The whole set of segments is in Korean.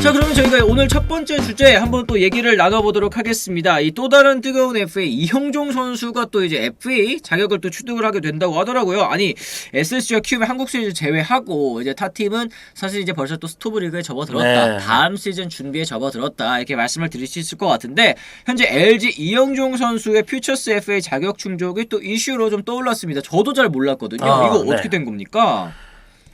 자, 그러면 저희가 오늘 첫 번째 주제 한번 또 얘기를 나눠보도록 하겠습니다. 이 또 다른 뜨거운 FA 이형종 선수가 또 이제 FA 자격을 또 취득을 하게 된다고 하더라고요. 아니 SSG와 키움의 한국 시리즈 제외하고 이제 타 팀은 사실 이제 벌써 또 스토브리그에 접어들었다. 네. 다음 시즌 준비에 접어들었다. 이렇게 말씀을 드릴 수 있을 것 같은데 현재 LG 이형종 선수의 퓨처스 FA 자격 충족이 또 이슈로 좀 떠올랐습니다. 저도 잘 몰랐거든요. 이거 네. 어떻게 된 겁니까?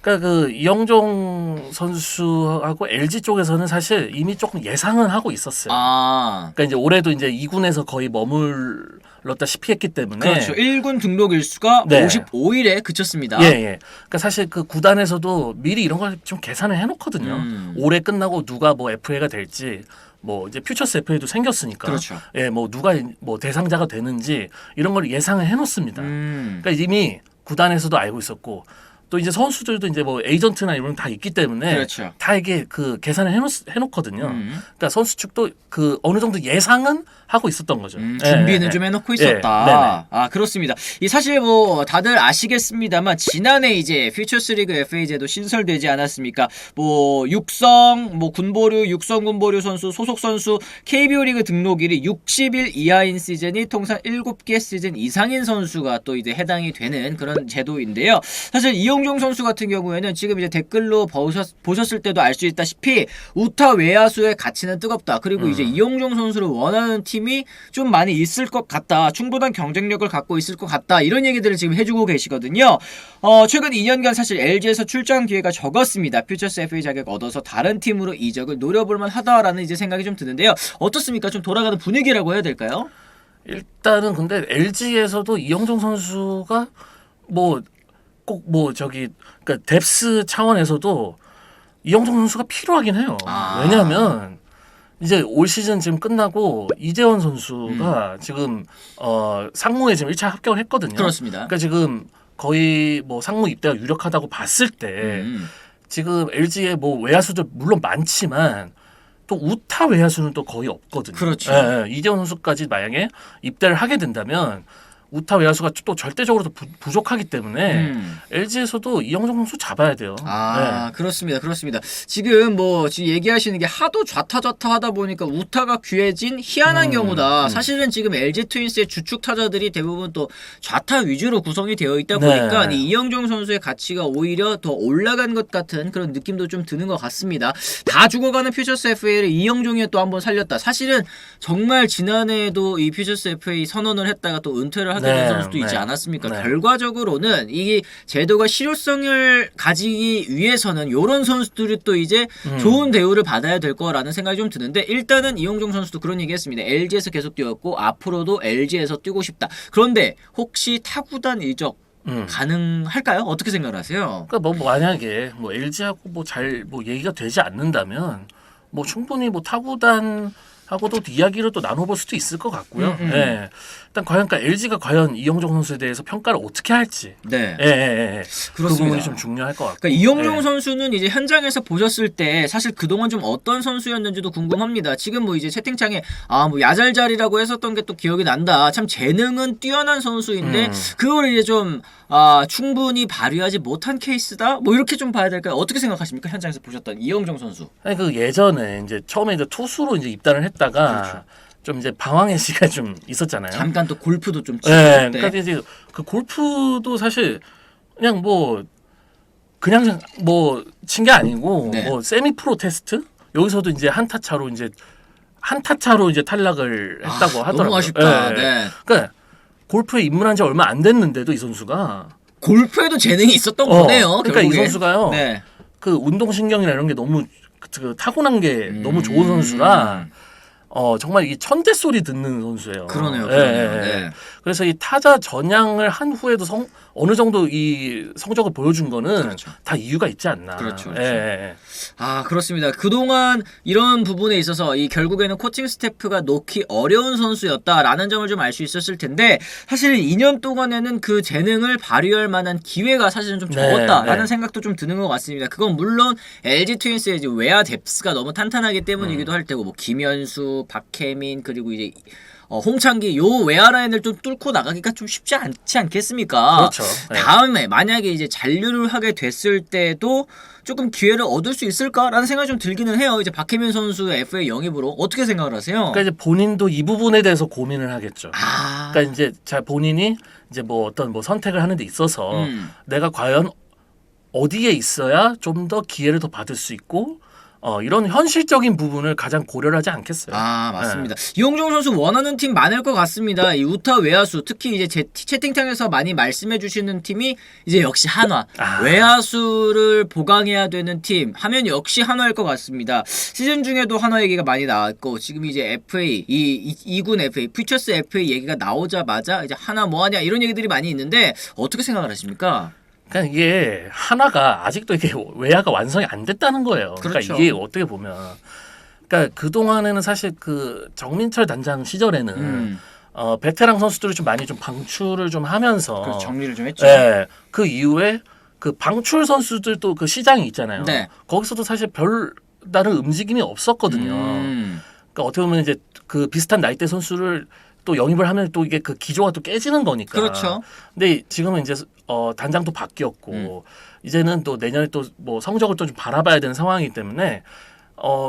그러니까 그 이영종 선수하고 LG 쪽에서는 사실 이미 조금 예상은 하고 있었어요. 그러니까 이제 올해도 이제 2군에서 거의 머물렀다시피 했기 때문에 그렇죠. 1군 등록 일수가 네. 55일에 그쳤습니다. 예. 그러니까 사실 그 구단에서도 미리 이런 걸 좀 계산을 해놓거든요. 올해 끝나고 누가 뭐 FA가 될지. 뭐 이제 퓨처스 FA도 생겼으니까, 그렇죠. 예, 뭐 누가 뭐 대상자가 되는지 이런 걸 예상을 해놓습니다. 그러니까 이미 구단에서도 알고 있었고, 또 이제 선수들도 이제 뭐 에이전트나 이런 다 있기 때문에 그렇죠. 다 이게 그 계산을 해놓거든요. 그러니까 선수 측도 그 어느 정도 예상은 하고 있었던 거죠. 준비는 좀 해놓고 있었다. 아, 그렇습니다. 이 사실 뭐 다들 아시겠습니다만 지난해 이제 퓨처스리그 FA 제도 신설되지 않았습니까? 뭐 육성, 뭐 군보류, 육성 군보류 선수, 소속 선수 KBO 리그 등록일이 60일 이하인 시즌이 통상 7개 시즌 이상인 선수가 또 이제 해당이 되는 그런 제도인데요. 사실 이용종 선수 같은 경우에는 지금 이제 댓글로 보셨을 때도 알 수 있다시피 우타 외야수의 가치는 뜨겁다. 그리고 이제 이용종 선수를 원하는 팀이 좀 많이 있을 것 같다. 충분한 경쟁력을 갖고 있을 것 같다. 이런 얘기들을 지금 해주고 계시거든요. 최근 2년간 사실 LG에서 출장 기회가 적었습니다. 퓨처스 FA 자격 얻어서 다른 팀으로 이적을 노려볼만 하다라는 이제 생각이 좀 드는데요. 어떻습니까? 좀 돌아가는 분위기라고 해야 될까요? 일단은 근데 LG에서도 이영종 선수가 뭐 꼭 뭐 저기 그러니까 뎁스 차원에서도 이영종 선수가 필요하긴 해요. 왜냐하면 이제 올 시즌 지금 끝나고 이재원 선수가 지금 상무에 지금 1차 합격을 했거든요. 그렇습니다. 그러니까 지금 거의 뭐 상무 입대가 유력하다고 봤을 때 지금 LG에 뭐 외야수들 물론 많지만 또 우타 외야수는 또 거의 없거든요. 그렇죠. 이재원 선수까지 만약에 입대를 하게 된다면 우타 외야수가 또 절대적으로 부족하기 때문에 LG에서도 이영종 선수 잡아야 돼요. 그렇습니다. 지금 얘기하시는 게 하도 좌타 하다 보니까 우타가 귀해진 희한한 경우다. 사실은 지금 LG 트윈스의 주축 타자들이 대부분 또 좌타 위주로 구성이 되어 있다 보니까 이 이영종 선수의 가치가 오히려 더 올라간 것 같은 그런 느낌도 좀 드는 것 같습니다. 다 죽어가는 퓨처스 FA를 이영종이 또 한번 살렸다. 사실은 정말 지난해에도 이 퓨처스 FA 선언을 했다가 또 은퇴를 하게 된 선수도 있지 않았습니까? 결과적으로는 이 제도가 실효성을 가지기 위해서는 이런 선수들이 또 이제 좋은 대우를 받아야 될 거라는 생각이 좀 드는데 일단은 이용종 선수도 그런 얘기했습니다. LG에서 계속 뛰었고 앞으로도 LG에서 뛰고 싶다. 그런데 혹시 타구단 이적 가능할까요? 어떻게 생각하세요? 그러니까 뭐 만약에 뭐 LG하고 뭐 잘 뭐 얘기가 되지 않는다면 뭐 충분히 뭐 타구단 하고도 이야기를 또 나눠볼 수도 있을 것 같고요. 예. 일단 그러니까 LG가 과연 이영종 선수에 대해서 평가를 어떻게 할지, 그 부분이 좀 중요할 것 같고. 그러니까 이영종 선수는 이제 현장에서 보셨을 때 사실 그동안 좀 어떤 선수였는지도 궁금합니다. 지금 뭐 이제 채팅창에 뭐 야잘잘이라고 했었던 게 또 기억이 난다. 참 재능은 뛰어난 선수인데 그걸 이제 좀 충분히 발휘하지 못한 케이스다. 뭐 이렇게 좀 봐야 될까요? 어떻게 생각하십니까? 현장에서 보셨던 이영종 선수. 아니 그 예전에 이제 처음에 이제 투수로 이제 입단을 했다가 좀 이제 방황의 시간이 좀 있었잖아요. 잠깐 또 골프도 좀 치고. 그러니까 이제 그 골프도 사실 그냥 뭐 친 게 아니고 뭐 세미 프로 테스트 여기서도 이제 한타 차로 이제 탈락을 했다고 하더라고요. 너무 아쉽다. 그러니까 골프에 입문한 지 얼마 안 됐는데도 이 선수가 골프에도 재능이 있었던 거네요. 그러니까 결국에. 이 선수가요. 그 운동신경이나 이런 게 너무 그 타고난 게 너무 좋은 선수라 정말 이 천대 소리 듣는 선수예요. 그러네요. 그래서 이 타자 전향을 한 후에도 어느 정도 이 성적을 보여준 거는 다 이유가 있지 않나. 그렇습니다. 그동안 이런 부분에 있어서 이 결국에는 코칭 스태프가 놓기 어려운 선수였다라는 점을 좀 알 수 있었을 텐데 사실 2년 동안에는 그 재능을 발휘할 만한 기회가 사실은 좀 적었다라는 생각도 좀 드는 것 같습니다. 그건 물론 LG 트윈스의 이제 외야 뎁스가 너무 탄탄하기 때문이기도 할 테고 뭐 김현수, 박혜민 그리고 이제 홍창기 요 외야 라인을 좀 뚫고 나가기가 좀 쉽지 않지 않겠습니까? 그렇죠. 네. 다음에 만약에 이제 잔류를 하게 됐을 때도 조금 기회를 얻을 수 있을까라는 생각이 좀 들기는 해요. 이제 박혜민 선수 FA 영입으로 어떻게 생각을 하세요? 그러니까 이제 본인도 이 부분에 대해서 고민을 하겠죠. 그러니까 이제 본인이 이제 뭐 어떤 뭐 선택을 하는 데 있어서 내가 과연 어디에 있어야 좀 더 기회를 더 받을 수 있고 이런 현실적인 부분을 가장 고려를 하지 않겠어요. 맞습니다. 이용종 선수 원하는 팀 많을 것 같습니다. 이 우타 외야수 특히 이제 제 채팅창에서 많이 말씀해 주시는 팀이 이제 역시 한화. 외야수를 보강해야 되는 팀 하면 역시 한화일 것 같습니다. 시즌 중에도 한화 얘기가 많이 나왔고 지금 이제 FA 이군 FA 퓨처스 FA 얘기가 나오자마자 이제 한화 뭐하냐 이런 얘기들이 많이 있는데 어떻게 생각을 하십니까? 그러니까 이게 하나가 아직도 이게 외야가 완성이 안 됐다는 거예요. 그렇죠. 그러니까 이게 어떻게 보면, 그러니까 그 동안에는 사실 그 정민철 단장 시절에는 베테랑 선수들이 좀 많이 좀 방출을 좀 하면서 정리를 좀 했죠. 네, 그 이후에 그 방출 선수들도 그 시장이 있잖아요. 네. 거기서도 사실 별 다른 움직임이 없었거든요. 그러니까 어떻게 보면 이제 그 비슷한 나이대 선수를 또 영입을 하면 또 이게 그 기조가 또 깨지는 거니까. 그렇죠. 근데 지금은 이제 단장도 바뀌었고 이제는 또 내년에 또 뭐 성적을 또 좀 바라봐야 되는 상황이기 때문에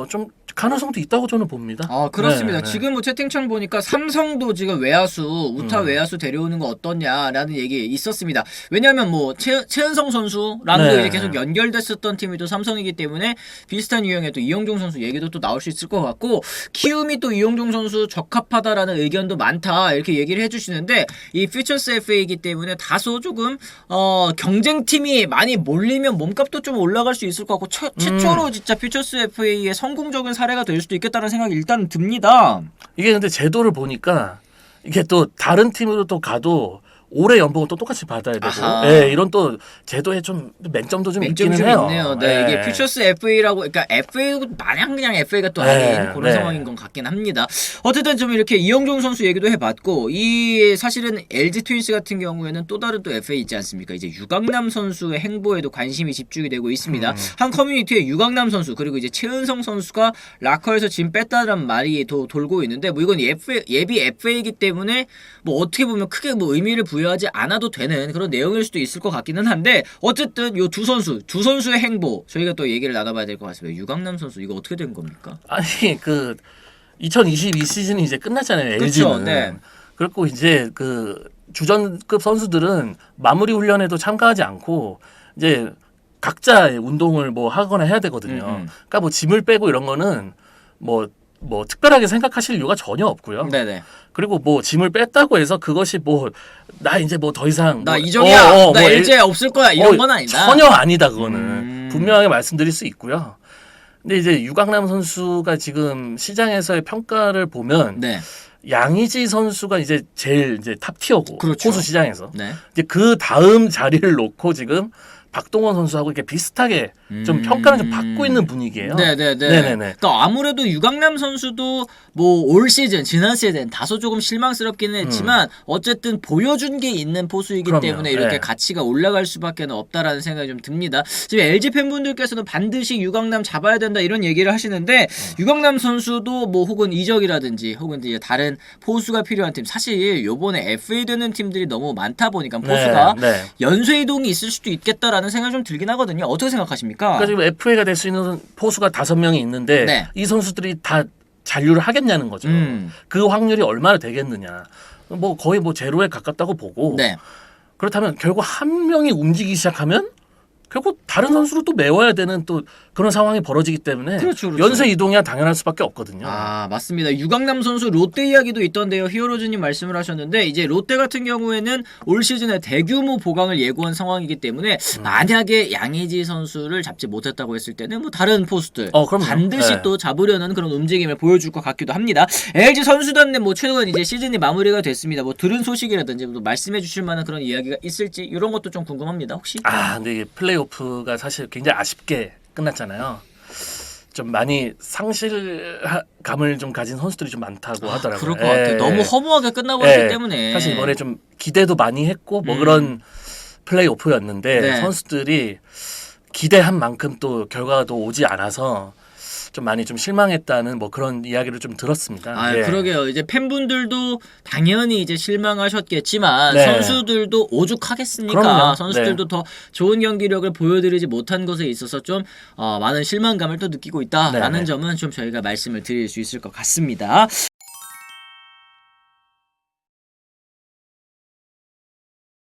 좀 가능성도 있다고 저는 봅니다. 그렇습니다. 네. 지금 뭐 채팅창 보니까 삼성도 지금 외야수 우타 외야수 데려오는 거 어떠냐라는 얘기 있었습니다. 왜냐하면 뭐 최은성 선수랑도 이제 계속 연결됐었던 팀이 또 삼성이기 때문에 비슷한 유형의 또 이용종 선수 얘기도 또 나올 수 있을 것 같고 키움이 또 이용종 선수 적합하다라는 의견도 많다 이렇게 얘기를 해주시는데 이 퓨처스 FA이기 때문에 다소 조금 경쟁팀이 많이 몰리면 몸값도 좀 올라갈 수 있을 것 같고 최초로 진짜 퓨처스 FA의 성공적인 사례가 될 수도 있겠다는 생각이 일단 듭니다. 이게 근데 제도를 보니까 이게 또 다른 팀으로 또 가도 올해 연봉을 또 똑같이 받아야 되고, 네, 이런 또 제도에 좀 맹점도 좀 있기는 해요. 있네요. 네, 이게 퓨처스 FA라고, 그러니까 FA도 마냥 그냥 FA가 또 아닌 그런 상황인 것 같긴 합니다. 어쨌든 좀 이렇게 이영종 선수 얘기도 해봤고, 이 사실은 LG 트윈스 같은 경우에는 또 다른 또 FA 있지 않습니까? 이제 유강남 선수의 행보에도 관심이 집중이 되고 있습니다. 한 커뮤니티에 유강남 선수 그리고 이제 최은성 선수가 라커에서 짐 뺐다는 말이 돌고 있는데, 뭐 이건 예비 FA이기 때문에 뭐 어떻게 보면 크게 뭐 의미를 부여하지 않아도 되는 그런 내용일 수도 있을 것 같기는 한데, 어쨌든 요 두 선수의 행보 저희가 또 얘기를 나눠봐야 될 것 같습니다. 유강남 선수 이거 어떻게 된 겁니까? 아니 그 2022 시즌이 이제 끝났잖아요. 그렇죠. LG는. 네. 그리고 이제 그 주전급 선수들은 마무리 훈련에도 참가하지 않고 이제 각자의 운동을 뭐 하거나 해야 되거든요. 그러니까 뭐 짐을 빼고 이런 거는 뭐 특별하게 생각하실 이유가 전혀 없고요. 네네. 그리고 뭐 짐을 뺐다고 해서 그것이 뭐 나 이제 뭐 더 이상 나 이정이야 나 LG에 없을 거야 이런 건 아니다. 전혀 아니다. 그거는 분명하게 말씀드릴 수 있고요. 근데 이제 유강남 선수가 지금 시장에서의 평가를 보면 양의지 선수가 이제 제일 이제 탑 티어고, 그렇죠. 호수 시장에서 네. 이제 그 다음 자리를 놓고 지금 박동원 선수하고 이렇게 비슷하게 좀 평가를 좀 받고 있는 분위기예요. 네네네. 그러니까 아무래도 유강남 선수도 뭐 올 시즌 지난 시즌 다소 조금 실망스럽기는 했지만 어쨌든 보여준 게 있는 포수이기 때문에 이렇게 가치가 올라갈 수밖에 없다라는 생각이 좀 듭니다. 지금 LG 팬분들께서는 반드시 유강남 잡아야 된다 이런 얘기를 하시는데 유강남 선수도 뭐 혹은 이적이라든지 혹은 이제 다른 포수가 필요한 팀, 사실 요번에 FA 되는 팀들이 너무 많다 보니까 포수가 연쇄 이동이 있을 수도 있겠다라는 생각이 좀 들긴 하거든요. 어떻게 생각하십니까? 그러니까 지금 FA가 될 수 있는 포수가 5명이 있는데 이 선수들이 다 잔류를 하겠냐는 거죠. 그 확률이 얼마나 되겠느냐. 뭐 거의 뭐 제로에 가깝다고 보고. 그렇다면 결국 한 명이 움직이기 시작하면 결국 다른 선수를 또 메워야 되는 또 그런 상황이 벌어지기 때문에 그렇죠. 연쇄 이동이야 당연할 수밖에 없거든요. 맞습니다. 유강남 선수 롯데 이야기도 있던데요. 히어로즈님 말씀을 하셨는데 이제 롯데 같은 경우에는 올 시즌에 대규모 보강을 예고한 상황이기 때문에 만약에 양의지 선수를 잡지 못했다고 했을 때는 뭐 다른 포수들 반드시 또 잡으려는 그런 움직임을 보여줄 것 같기도 합니다. LG 선수단 내 뭐 최근 이제 시즌이 마무리가 됐습니다. 뭐 들은 소식이라든지 뭐 말씀해 주실 만한 그런 이야기가 있을지 이런 것도 좀 궁금합니다. 혹시? 근데 이게 플레이오프가 사실 굉장히 아쉽게 끝났잖아요. 좀 많이 상실감을 좀 가진 선수들이 좀 많다고 하더라고요. 그럴 것 같아요. 너무 허무하게 끝나버렸기 때문에. 사실 이번에 좀 기대도 많이 했고 뭐 그런 플레이오프였는데 선수들이 기대한 만큼 또 결과가 또 오지 않아서 좀 많이 좀 실망했다는 뭐 그런 이야기를 좀 들었습니다. 아, 예. 그러게요. 이제 팬분들도 당연히 이제 실망하셨겠지만 네. 선수들도 오죽하겠습니까? 그럼요. 선수들도 더 좋은 경기력을 보여드리지 못한 것에 있어서 좀 많은 실망감을 또 느끼고 있다라는 네. 점은 좀 저희가 말씀을 드릴 수 있을 것 같습니다.